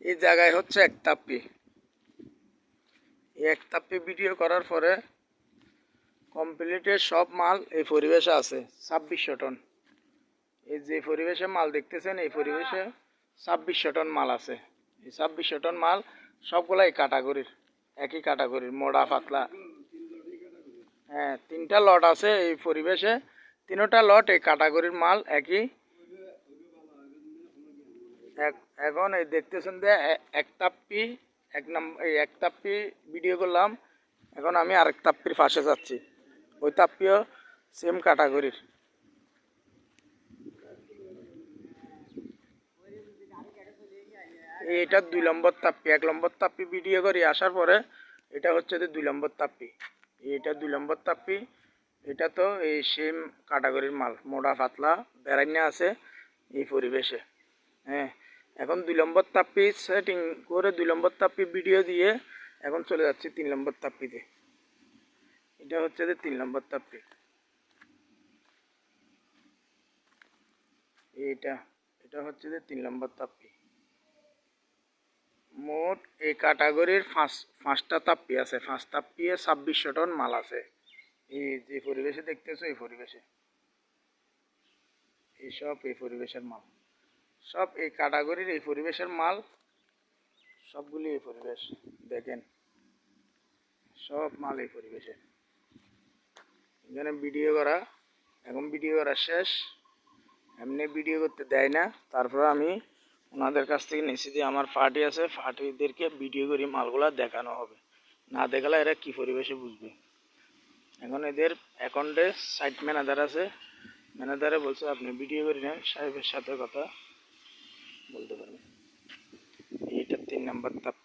এই জায়গায় হচ্ছে একতাপ্পি। এই একতাপ্পি ভিডিও করার পরে কমপ্লিটের সব মাল এই পরিবেশে আছে 2600 টন। এই যে পরিবেশে মাল দেখতেছেন, এই পরিবেশে 2600 টন মাল আছে। এই 2600 টন মাল সবগুলাই ক্যাটাগরির, একই ক্যাটাগরির, মোটা পাতলা। হ্যাঁ, 3টা লট আছে এই পরিবেশে, 3টা লট এই ক্যাটাগরির মাল একই। এখন এই দেখতেছেন যে একতাপ্পি, এই একতাপ্পি ভিডিও করলাম। এখন আমি আরেক তাপ্পির পাশে যাচ্ছি, ওই তাপ্পিও সেম ক্যাটাগরির। এটা 2 নম্বর তাপ্পি। 1 নম্বর তাপ্পি ভিডিও করি আসার পরে এটা হচ্ছে যে 2 নম্বর তাপ্পি। এটা 2 নম্বর তাপ্পি। এটা তো এই সেম ক্যাটাগরির মাল, মোটা পাতলা বেড়াইনা আছে এই পরিবেশে। হ্যাঁ, এখন 2 নম্বর তাপ্পি সেটিং করে 2 নম্বর তাপ্পি ভিডিও দিয়ে এখন চলে যাচ্ছি 3 নম্বর তাপ্পিতে। এটা হচ্ছে যে 3 নম্বর তাপ্পি। এটা হচ্ছে যে 3 নম্বর তাপ্পি। মোট এই ক্যাটাগরির 5টা তাপ্পি আছে। 5 তাপ্পিয়ে 2600 টন মাল আছে। এই যে পরিবেশে দেখতেছো, এই পরিবেশে এইসব এই পরিবেশের মাল, সব এই ক্যাটাগরির এই পরিবেশের মাল, সবগুলি এই পরিবেশ। দেখেন সব মাল এই পরিবেশে। এখানে ভিডিও করা, এখন ভিডিও করা শেষ। এমনি ভিডিও করতে দেয় না, তারপর আমি ওনাদের কাছ থেকে নিয়েছি যে আমার পার্টি আছে, পার্টিদেরকে ভিডিও করি মালগুলা দেখানো হবে, না দেখালে এরা কি পরিবেশে বুঝবে। এখন এদের অ্যাকাউন্টে সাইট ম্যানেজার আছে, ম্যানেজারে বলছে আপনি ভিডিও করে নেন, সাহেবের সাথে কথা বলতে পারবেন। এইটা 3 নম্বর তাপ।